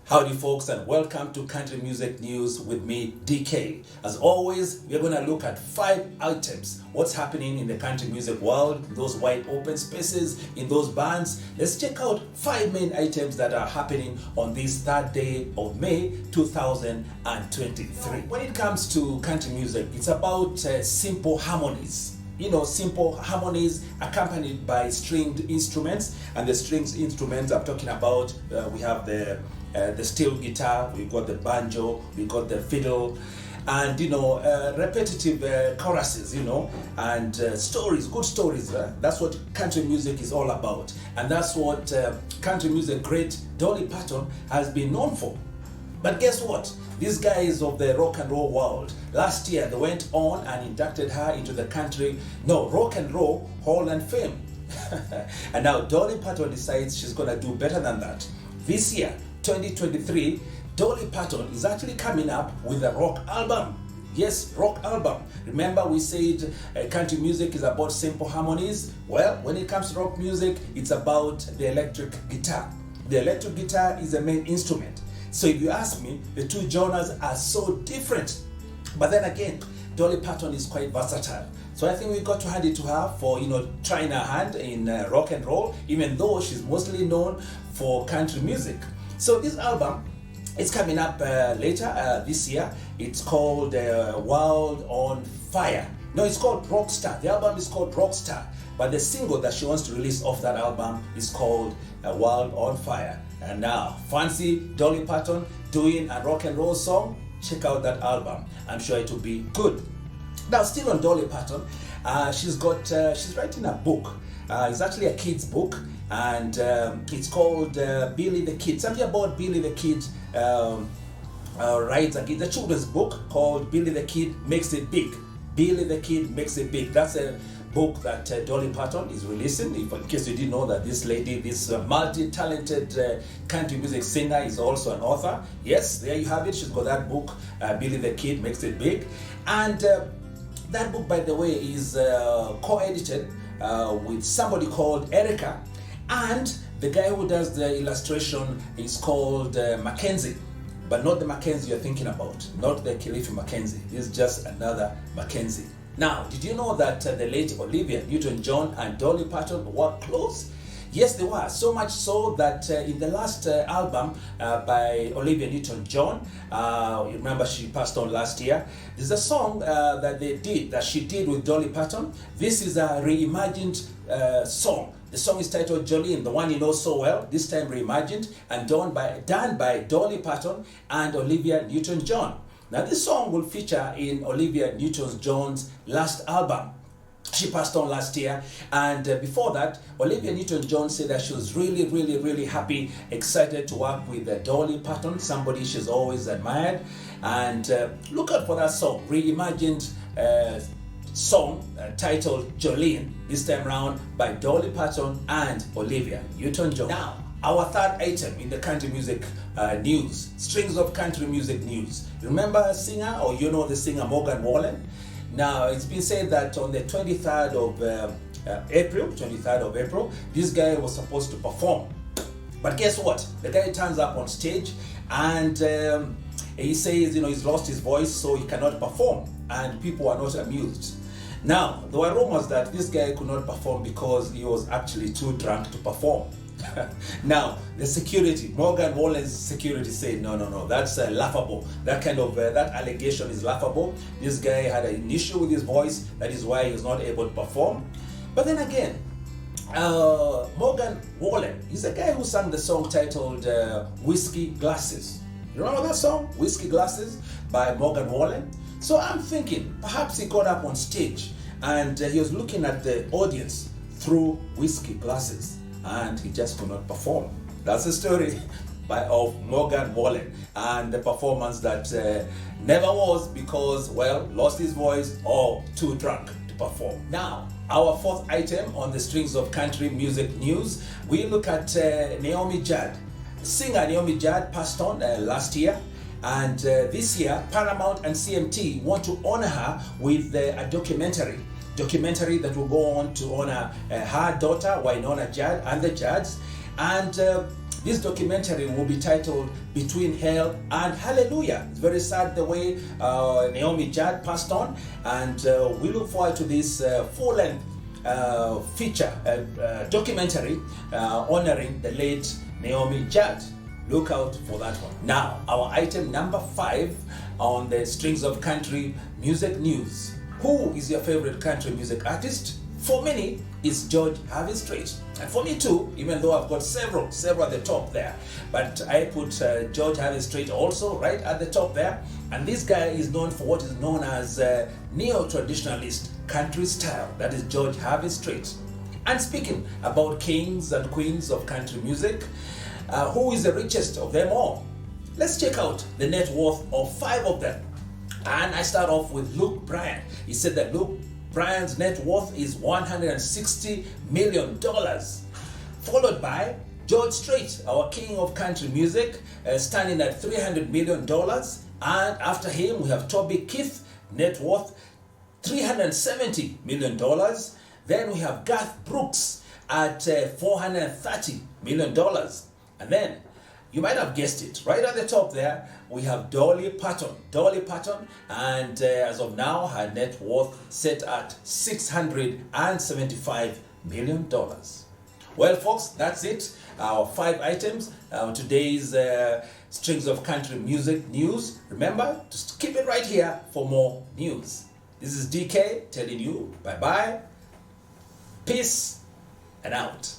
Howdy folks, and welcome to Country Music News with me, DK. As always, we're going to look at 5 items. What's happening in the country music world, those wide open spaces, in those bands. Let's check out 5 main items that are happening on this 3rd day of May 2023. When it comes to country music, it's about simple harmonies. Simple harmonies accompanied by stringed instruments. And the stringed instruments I'm talking about, we have the steel guitar, we've got the banjo, we've got the fiddle, and repetitive choruses, and stories, good stories. That's what country music is all about, and that's what country music great Dolly Parton has been known for. But guess what? These guys of the rock and roll world, last year they went on and inducted her into the Rock and Roll Hall of Fame. And now Dolly Parton decides she's going to do better than that. This year, 2023, Dolly Parton is actually coming up with a rock album. Yes, rock album. Remember we said country music is about simple harmonies? Well, when it comes to rock music, it's about the electric guitar. The electric guitar is the main instrument. So if you ask me, the two genres are so different. But then again, Dolly Parton is quite versatile. So I think we got to hand it to her for trying her hand in rock and roll, even though she's mostly known for country music. So this album is coming up later this year. It's called World on Fire. No, it's called Rockstar. The album is called Rockstar. But the single that she wants to release off that album is called World on Fire. And now, fancy Dolly Parton doing a rock and roll song? Check out that album. I'm sure it will be good. Now, still on Dolly Parton, she's writing a book. It's actually a kid's book, and it's called Billy the Kid. Something about Billy the Kid writes again. The children's book called Billy the Kid Makes It Big. Billy the Kid Makes It Big. That's a book that Dolly Parton is releasing. In case you didn't know that this lady, this multi-talented country music singer, is also an author. Yes, there you have it. She's got that book, Billy the Kid Makes It Big. And that book, by the way, is co-edited with somebody called Erica, and the guy who does the illustration is called Mackenzie, but not the Mackenzie you're thinking about, not the Kilifi Mackenzie. This is just another Mackenzie. Now, did you know that the late Olivia Newton-John and Dolly Parton were close? Yes, they were. So much so that in the last album by Olivia Newton-John, remember she passed on last year, there's a song that she did with Dolly Parton. This is a reimagined song. The song is titled Jolene, the one you know so well, this time reimagined, and done by Dolly Parton and Olivia Newton-John. Now this song will feature in Olivia Newton-John's last album. She passed on last year, and before that, Olivia Newton-John said that she was really, really, really happy, excited to work with Dolly Parton, somebody she's always admired. And look out for that song, reimagined song titled Jolene, this time around by Dolly Parton and Olivia Newton-John. Now, our 3rd item in the country music news, strings of country music news. Remember a singer, or the singer Morgan Wallen? Now, it's been said that on the 23rd of April, this guy was supposed to perform. But guess what? The guy turns up on stage and he says, he's lost his voice, so he cannot perform. And people are not amused. Now, there were rumors that this guy could not perform because he was actually too drunk to perform. Now, the security, Morgan Wallen's security said, no, that's laughable. That allegation is laughable. This guy had an issue with his voice. That is why he was not able to perform. But then again, Morgan Wallen is a guy who sang the song titled Whiskey Glasses. You remember that song, Whiskey Glasses, by Morgan Wallen? So I'm thinking, perhaps he got up on stage and he was looking at the audience through whiskey glasses, and he just could not perform. That's the story of Morgan Wallen, and the performance that never was because, lost his voice or too drunk to perform. Now, our 4th item on the strings of country music news, we look at Naomi Judd. Singer Naomi Judd passed on last year. And this year, Paramount and CMT want to honor her with a documentary that will go on to honor her daughter, Wynonna Judd, and the Judds. And This documentary will be titled Between Hell and Hallelujah. It's very sad the way Naomi Judd passed on, and we look forward to this full-length feature documentary honoring the late Naomi Judd. Look out for that one. Now, our item number 5 on the Strings of Country Music News. Who is your favorite country music artist? For many, it's George Harvey Strait. And for me too, even though I've got several at the top there. But I put George Harvey Strait also right at the top there. And this guy is known for what is known as neo-traditionalist country style. That is George Harvey Strait. And speaking about kings and queens of country music, who is the richest of them all? Let's check out the net worth of 5 of them. And I start off with Luke Bryan. He said that Luke Bryan's net worth is $160 million, followed by George Strait, our king of country music, standing at $300 million. And after him, we have Toby Keith, net worth $370 million. Then we have Garth Brooks at $430 million. And then, you might have guessed it, right at the top there, we have Dolly Parton. Dolly Parton, and as of now, her net worth set at $675 million. Well, folks, that's it. Our 5 items. Today's Strings of Country Music News. Remember, just keep it right here for more news. This is DK telling you bye-bye, peace, and out.